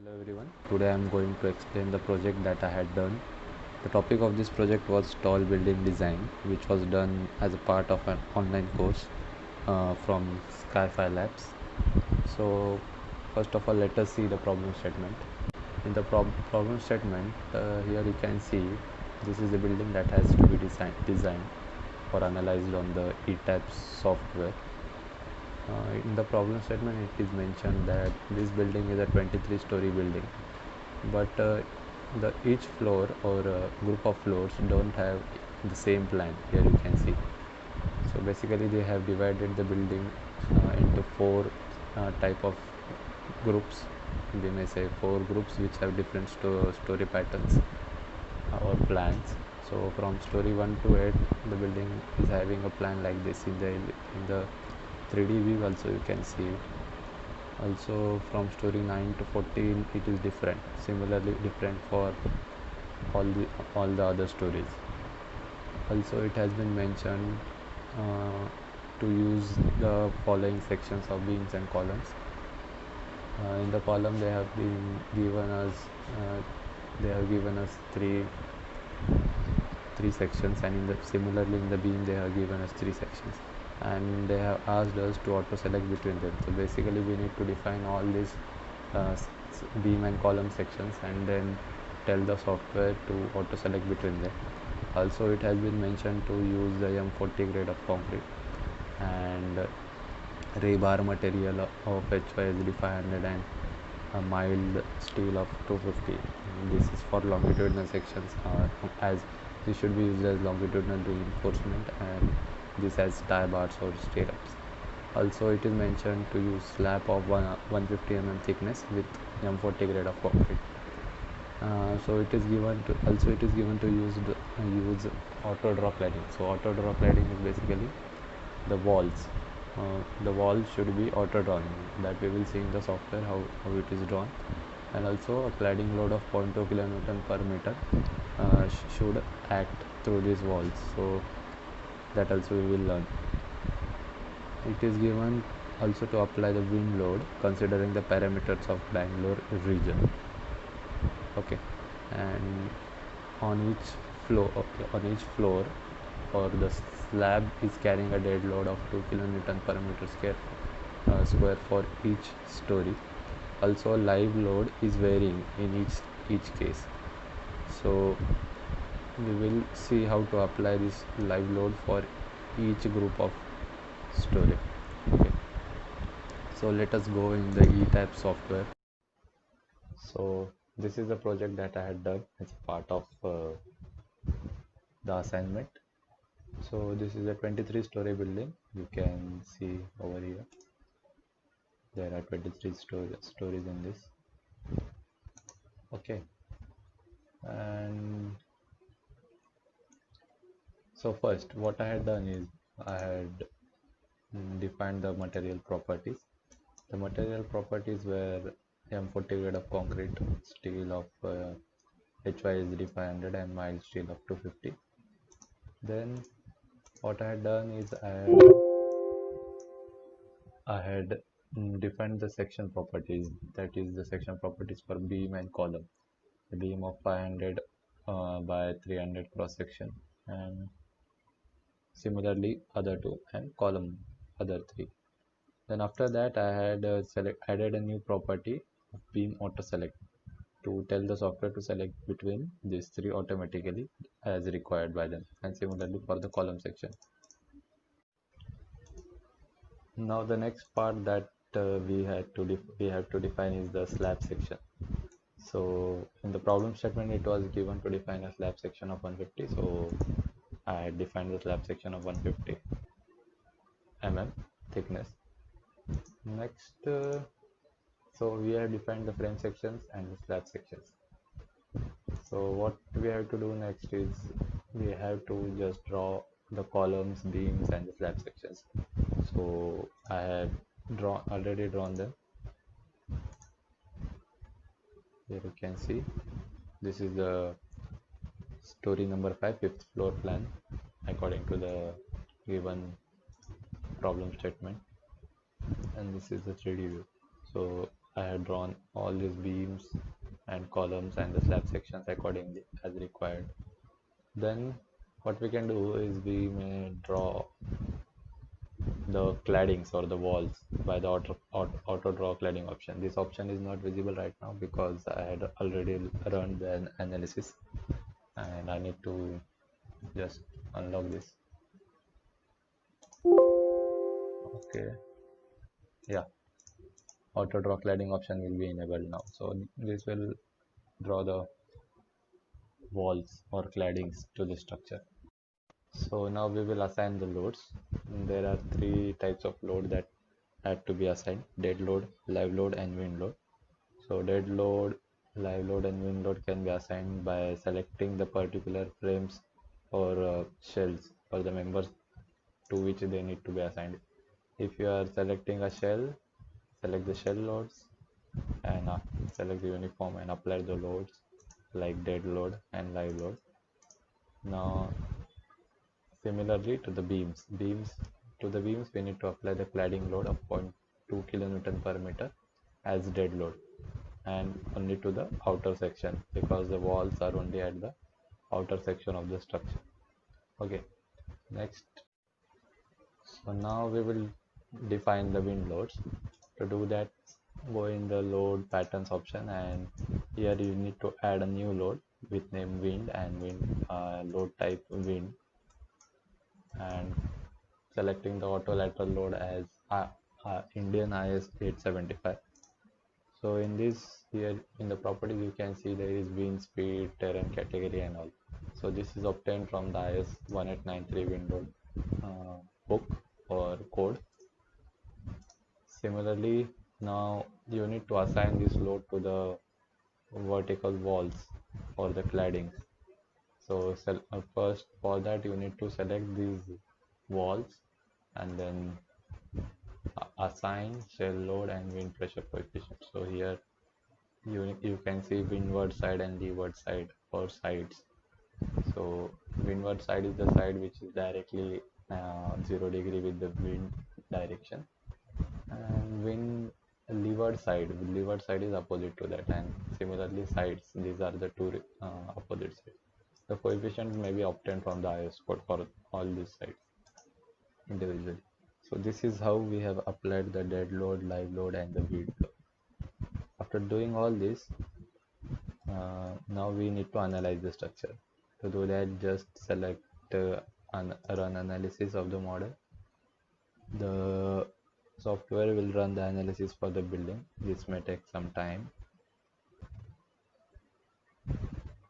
Hello everyone. Today I am going to explain the project that I had done. The topic of this project was tall building design, which was done as a part of an online course from SciFi Labs. So first of all, let us see the problem statement. In the problem statement, here you can see this is a building that has to be designed or analyzed on the ETABS software. In the problem statement it is mentioned that this building is a 23-story building, but each floor or group of floors don't have the same plan. Here you can see, so basically they have divided the building into four type of groups. We may say four groups which have different story patterns or plans. So from story 1 to 8 the building is having a plan like this. In the 3D view also you can see it. Also from story 9 to 14 it is different, similarly different for all the other stories. Also it has been mentioned to use the following sections of beams and columns. In the column they have given us three sections, and similarly in the beam they have given us three sections, and they have asked us to auto select between them. So basically we need to define all these beam and column sections and then tell the software to auto select between them. Also it has been mentioned to use the M40 grade of concrete and rebar material of HYSD 500 and a mild steel of 250. This is for longitudinal sections, as this should be used as longitudinal reinforcement, and this has tie bars or stirrups. Also it is mentioned to use slab of 150 mm thickness with M40 grade of concrete. So it is given to use auto draw cladding. So auto draw cladding is basically the walls. The walls should be auto drawn, that we will see in the software how it is drawn. And also a cladding load of 0.2 kN per meter should act through these walls, so that also we will learn. It is given also to apply the wind load considering the parameters of Bangalore region. Okay, and on each floor or the slab is carrying a dead load of 2 kN per meter square for each story. Also live load is varying in each case, so we will see how to apply this live load for each group of story. Okay, so let us go in the ETABS software. So this is the project that I had done as part of the assignment. So this is a 23-story building. You can see over here there are 23 stories in this. Okay, and so first what I had done is I had defined the material properties. The material properties were M40 grade of concrete, steel of HYSD 500 and mild steel of 250. Then what I had done is I had defined the section properties, that is the section properties for beam and column. The beam of 500 by 300 cross section, and similarly other two, and column other three. Then after that I had added a new property of beam auto select to tell the software to select between these three automatically as required by them, and similarly for the column section. Now the next part that we have to define is the slab section. So in the problem statement it was given to define a slab section of 150, so I defined the slab section of 150 mm thickness. Next, so we have defined the frame sections and the slab sections. So what we have to do next is we have to just draw the columns, beams and the slab sections. So I have already drawn them. Here you can see this is the story number 5, fifth floor plan according to the given problem statement, and this is the 3D view. So I have drawn all these beams and columns and the slab sections accordingly as required. Then what we can do is we may draw the claddings or the walls by the auto draw cladding option. This option is not visible right now because I had already run the analysis, and I need to just unlock this. Okay, yeah, auto draw cladding option will be enabled now, so this will draw the walls or claddings to the structure. So now we will assign the loads. There are three types of load that had to be assigned: dead load, live load, and wind load. So dead load, live load, and wind load can be assigned by selecting the particular frames or shells for the members to which they need to be assigned. If you are selecting a shell, select the shell loads and select the uniform and apply the loads like dead load and live load. Now similarly to the beams, we need to apply the cladding load of 0.2 kN per meter as dead load, and only to the outer section because the walls are only at the outer section of the structure. Okay, next, so now we will define the wind loads. To do that, go in the load patterns option, and here you need to add a new load with name wind and wind load type wind, and selecting the auto lateral load as Indian IS 875. So in this, here in the properties you can see there is wind speed, terrain category and all. So this is obtained from the IS 1893 wind load book or code. Similarly, now you need to assign this load to the vertical walls or the claddings. So first for that you need to select these walls and then assign shell load and wind pressure coefficient. So here you can see windward side and leeward side or sides. So windward side is the side which is directly 0 degree with the wind direction, and leeward side is opposite to that, and similarly sides, these are the two opposite sides. The coefficient may be obtained from the IS code for all these sides individually. So this is how we have applied the dead load, live load and the wind load. After doing all this, now we need to analyze the structure. To do that, just select run analysis of the model. The software will run the analysis for the building. This may take some time.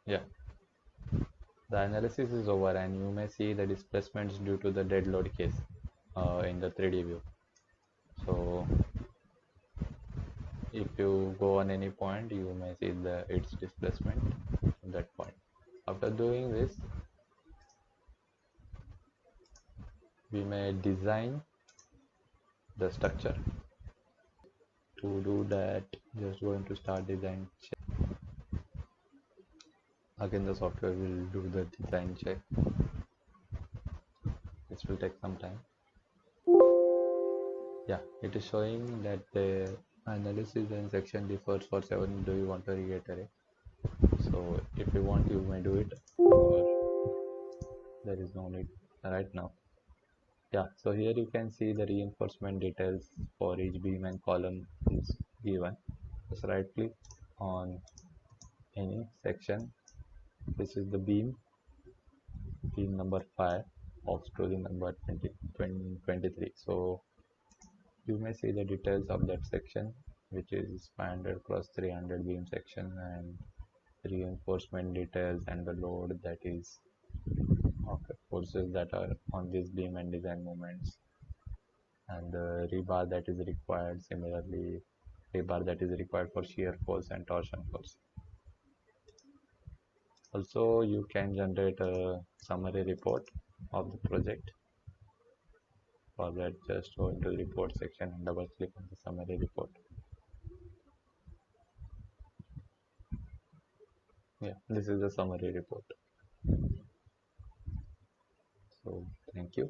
Yeah, the analysis is over, and you may see the displacements due to the dead load case in the 3D view. So if you go on any point, you may see its displacement at that point. After doing this, we may design the structure. To do that, just go into start design check. Again, the software will do the design check. This will take some time. Yeah, it is showing that the analysis and section differs for 7. Do you want to reiterate? So if you want, you may do it, or there is no need right now. Yeah, so here you can see the reinforcement details for each beam and column is given. Just right click on any section. This is the beam number 5 of story number 23. So you may see the details of that section, which is 500 cross 300 beam section, and reinforcement details and the load, that is forces that are on this beam and design moments, and the rebar that is required. Similarly, rebar that is required for shear force and torsion force. Also, you can generate a summary report of the project. For that, just go into the report section and double click on the summary report. Yeah, this is the summary report. So thank you.